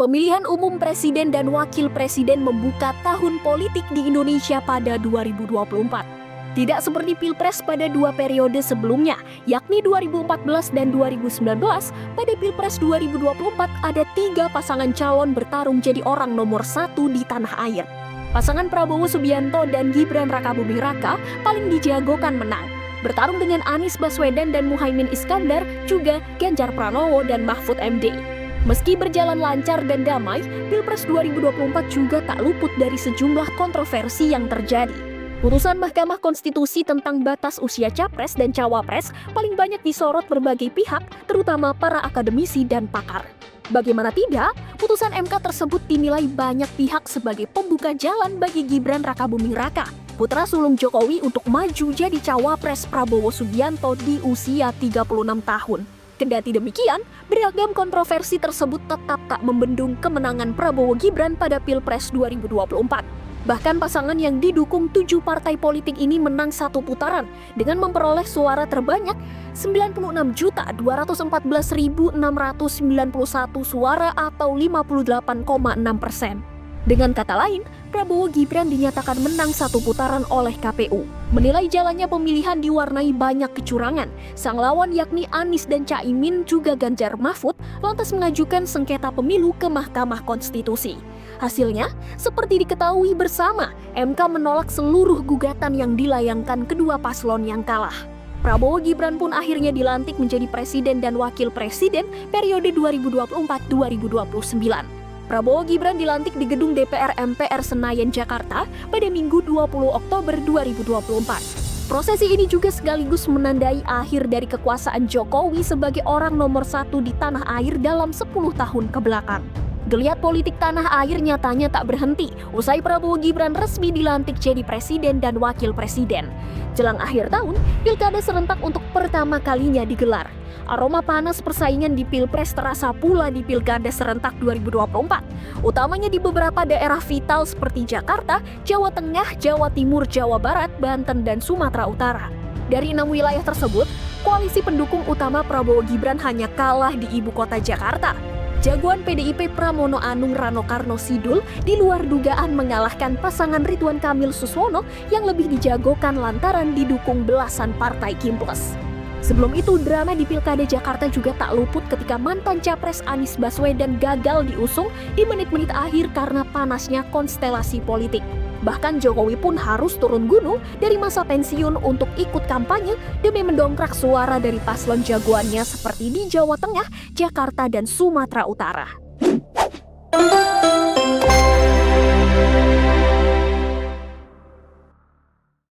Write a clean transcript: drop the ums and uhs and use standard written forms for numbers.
Pemilihan umum presiden dan wakil presiden membuka tahun politik di Indonesia pada 2024. Tidak seperti Pilpres pada dua periode sebelumnya, yakni 2014 dan 2019, pada Pilpres 2024 ada 3 pasangan calon bertarung jadi orang nomor 1 di tanah air. Pasangan Prabowo Subianto dan Gibran Rakabuming Raka paling dijagokan menang, bertarung dengan Anies Baswedan dan Muhaimin Iskandar, juga Ganjar Pranowo dan Mahfud MD. Meski berjalan lancar dan damai, Pilpres 2024 juga tak luput dari sejumlah kontroversi yang terjadi. Putusan Mahkamah Konstitusi tentang batas usia capres dan cawapres paling banyak disorot berbagai pihak, terutama para akademisi dan pakar. Bagaimana tidak, putusan MK tersebut dinilai banyak pihak sebagai pembuka jalan bagi Gibran Rakabuming Raka, putra sulung Jokowi, untuk maju jadi cawapres Prabowo Subianto di usia 36 tahun. Kendati demikian, beragam kontroversi tersebut tetap tak membendung kemenangan Prabowo Gibran pada Pilpres 2024. Bahkan pasangan yang didukung 7 partai politik ini menang satu putaran dengan memperoleh suara terbanyak 96.214.691 suara atau 58,6%. Dengan kata lain, Prabowo Gibran dinyatakan menang satu putaran oleh KPU. Menilai jalannya pemilihan diwarnai banyak kecurangan, sang lawan yakni Anies dan Caimin juga Ganjar Mahfud lantas mengajukan sengketa pemilu ke Mahkamah Konstitusi. Hasilnya, seperti diketahui bersama, MK menolak seluruh gugatan yang dilayangkan kedua paslon yang kalah. Prabowo Gibran pun akhirnya dilantik menjadi presiden dan wakil presiden periode 2024-2029. Prabowo Gibran dilantik di gedung DPR MPR Senayan, Jakarta pada Minggu 20 Oktober 2024. Prosesi ini juga sekaligus menandai akhir dari kekuasaan Jokowi sebagai orang nomor 1 di tanah air dalam 10 tahun kebelakang. Geliat politik tanah air nyatanya tak berhenti usai Prabowo Gibran resmi dilantik jadi presiden dan wakil presiden. Jelang akhir tahun, pilkada serentak untuk pertama kalinya digelar. Aroma panas persaingan di Pilpres terasa pula di Pilkada serentak 2024, utamanya di beberapa daerah vital seperti Jakarta, Jawa Tengah, Jawa Timur, Jawa Barat, Banten, dan Sumatera Utara. Dari 6 wilayah tersebut, koalisi pendukung utama Prabowo Gibran hanya kalah di ibu kota Jakarta. Jagoan PDIP Pramono Anung Rano Karno Sidul di luar dugaan mengalahkan pasangan Ridwan Kamil Suswono yang lebih dijagokan lantaran didukung belasan partai Kim+. Sebelum itu, drama di Pilkada Jakarta juga tak luput ketika mantan capres Anies Baswedan gagal diusung di menit-menit akhir karena panasnya konstelasi politik. Bahkan Jokowi pun harus turun gunung dari masa pensiun untuk ikut kampanye demi mendongkrak suara dari paslon jagoannya seperti di Jawa Tengah, Jakarta, dan Sumatera Utara.